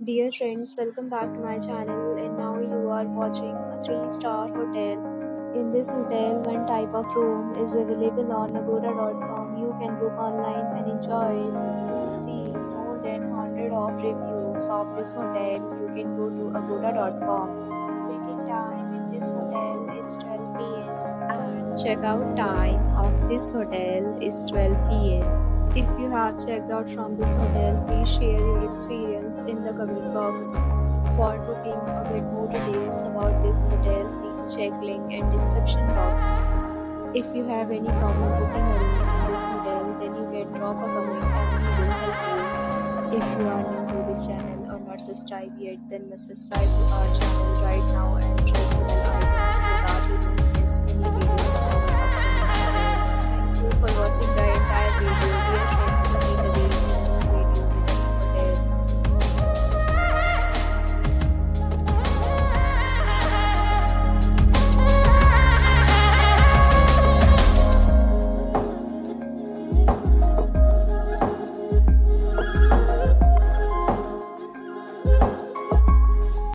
Dear friends, welcome back to my channel and now you are watching a 3-star hotel. In this hotel, one type of room is available on agoda.com. You can book online and enjoy it. To see more than 100 of reviews of this hotel, you can go to agoda.com. Check-in time in this hotel is 12 p.m. and check-out time of this hotel is 12 p.m. If you have checked out from this hotel, please share your experience in the comment box. For booking or get more details about this hotel, please check link in description box. If you have any problem booking a room in this hotel, then you can drop a comment and we will help you. If you are new to this channel or not subscribed yet, then must subscribe to our channel right now and press the bell icon so that you don't miss any video of our upcoming hotel. Thank you for watching the entire video. Dear